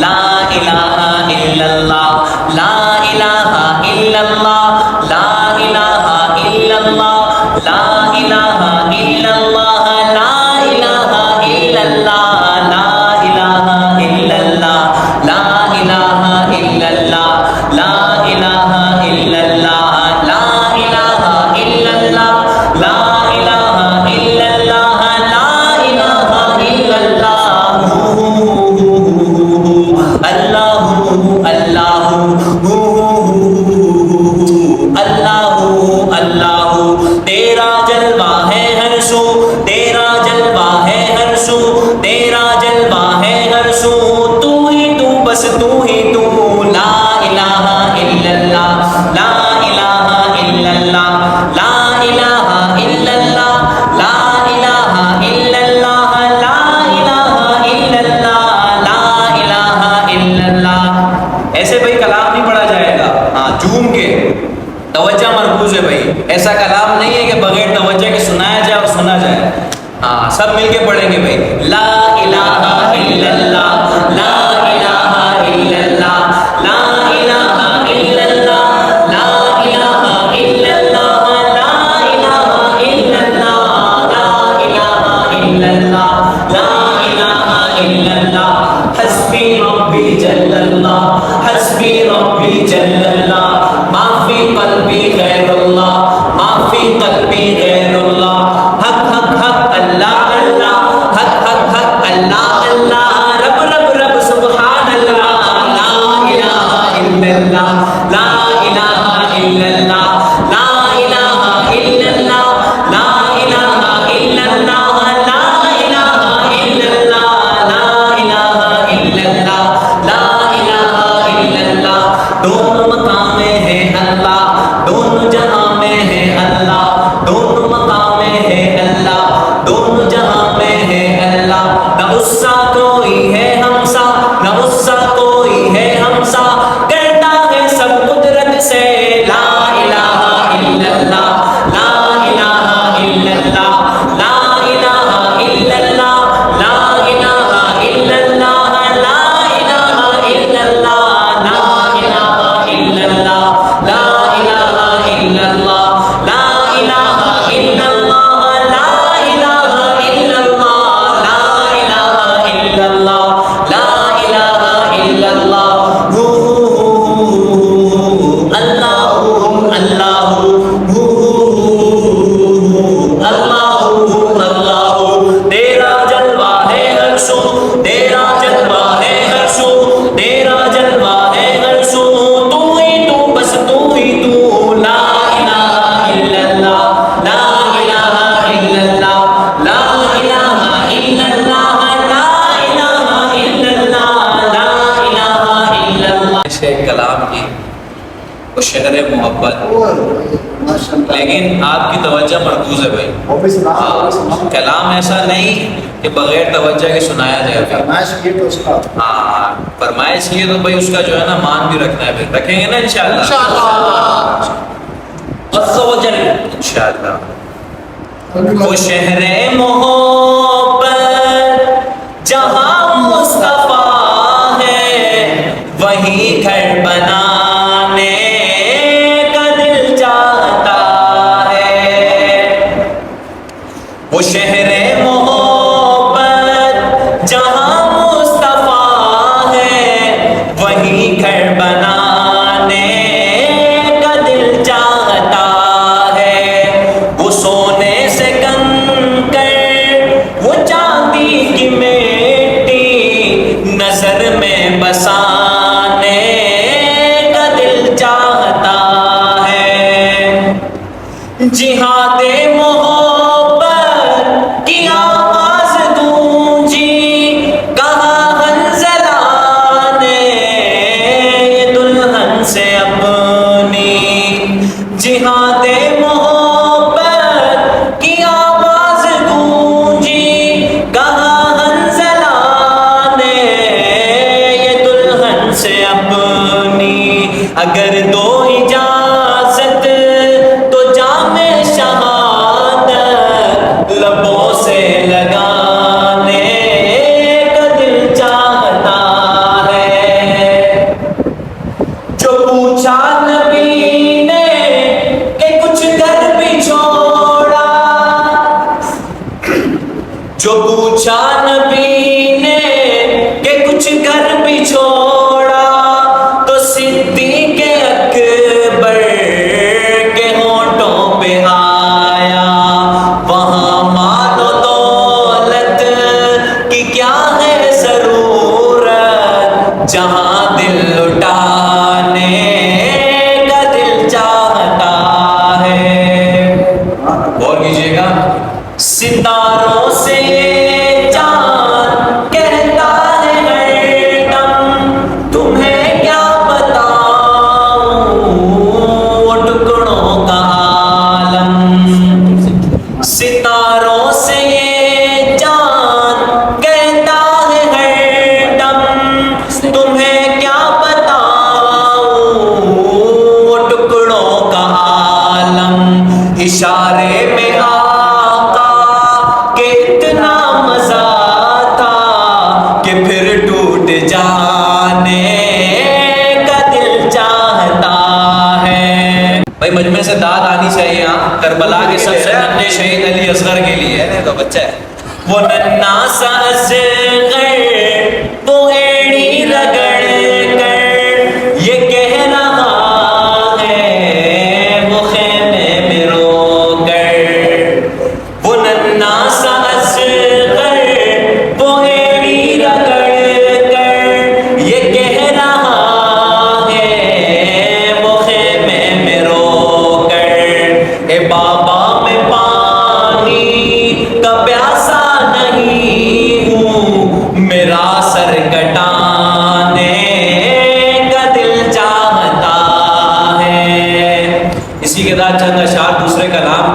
لا الہ الا اللہ لا الہ الا اللہ لا الہ الا اللہ لا الہ الا اللہ لا الہ الا اللہ لا الہ الا اللہ لا الہ الا اللہ لا الہ الا اللہ لا الہ الا اللہ لا الہ الا اللہ لا الہ الا اللہ اللہ اللہ اللہ اللہ تیرا جلوہ ہے ہر سو تیرا جلوہ ہے ہر سو تیرا جلوہ ہے ہر سو تو ہی تو بس تو ہی تو لا الہ الا اللہ لا الہ الا اللہ لا الہ الا اللہ لا الہ الا اللہ لا الہ الا اللہ لا الہ الا اللہ. ایسے بھائی کلام نہیں پڑھا جائے گا, ہاں جھوم کے توجہ مرکوز ہے بھائی, ایسا کلام نہیں ہے کہ بغیر توجہ کے سنایا جائے اور سنا جائے. ہاں سب مل کے پڑھیں گے بھائی. لا الہ الا اللہ لا الہ الا اللہ لا الہ الا اللہ لا الہ الا اللہ لا الہ الا اللہ لا الہ الا اللہ لا الہ الا اللہ حسبی ربی جل اللہ حسبی ربی جل اللہ ما فی قلبی غیر اللہ ما فی قلبی غیر اللہ حق حق حق اللہ اللہ حق حق حق اللہ اللہ رب رب رب سبحان اللہ لا الہ الا اللہ لا الہ الا اللہ لا الہ الا اللہ لا الہ الا اللہ لا الہ الا اللہ لا الہ الا اللہ لا الہ الا اللہ. دونوں مقام میں ہے اللہ دونوں جہاں میں ہے اللہ دونوں مقام میں ہے اللہ دونوں جہاں میں ہے اللہ. نہ اس سا کوئی ہے ہمسا نہ اس سا کوئی ہے ہمسا کرتا ہے سب قدرت سے لا الہ الا اللہ لا الہ الا اللہ لا الہ الا اللہ لا الہ الا اللہ لا الہ الا اللہ لا الہ الا اللہ لا الہ الا اللہ لا الہ الا اللہ لا الہ الا اللہ لا الہ الا اللہ لا الہ الا اللہ اللہ اللہ اللہ اللہ تیرا جلوہ ہے ہر سو تیرا جلوہ ہے ہر سو تیرا جلوہ ہے ہر سو تو ہی تو بس تو ہی تو لا الہ الا اللہ لا الہ الا اللہ لا الہ الا اللہ لا الہ الا اللہ لا الہ الا اللہ. شیخ کلام کی وہ شہر محبت لیکن آپ کی توجہ مرکوز ہے بھائی. کلام ایسا نہیں کہ بغیر توجہ کے سنایا جائے. ہاں فرمائش کی تو بھائی اس کا جو ہے نا مان بھی رکھنا ہے, پھر رکھیں گے نا انشاءاللہ انشاءاللہ. وہ شہر محبت جہاں مصطفیٰ ہے وہیں گھر بنانے کا دل چاہتا ہے. وہ شہر محبت جہاں مصطفیٰ ہے وہیں گھر بنانے کا دل چاہتا ہے. وہ سونے سے کنکر وہ چاندی کی مٹی نظر میں بسانے کا دل چاہتا ہے. جہاد محبت کی آواز گونجی کہا حنظلہ نے یہ دلہن سے اپنی. جہاد محبت کی آواز گونجی کہا حنظلہ نے یہ دلہن سے اپنی. اگر دو اجازت تو جام شہادت لبوں سے لگانے کا دل چاہتا ہے. پوچھا نبی نے کہ کچھ گھر بھی چھوڑا، جو پوچھا نبی نے کہ کچھ گھر بھی چھوڑا، تو صدیق اکبر کے ہونٹوں پہ آیا، وہاں مال و دولت کی کیا ہے ضرورت، جہاں دل لٹانے کا دل چاہتا ہے۔ غور کیجیے گا، ستاروں سے یہ چاند کہتا ہے ہر دم، تمہیں کیا بتاؤں وہ ٹکڑوں کا عالم۔ ستاروں سے یہ چاند کہتا ہے ہر دم، تمہیں کیا بتاؤں وہ ٹکڑوں کا عالم۔ اشارے میں آقا کہ اتنا مزہ تھا کہ پھر ٹوٹ جانے کا دل چاہتا ہے۔ بھائی مجمع سے داد آنی چاہیے یہاں کربلا کے سب سے ننھے شہید علی اصغر کے لیے، تو بچہ ہے وہ ننھا سا اصغر، وہ ایڑی رگڑ کر یہ کہہ رہا ہے وہ خیمے میں رو کر، وہ ننھا سا اصغر، وہ ایڑی رگڑ کر یہ کہہ رہا ہے وہ خیمے میں رو کر، اے بابا میں پانی کا پیاسا نہیں ہوں، میرا سر کٹانے کا دل چاہتا ہے۔ اسی کے ساتھ چند اشعار دوسرے کلام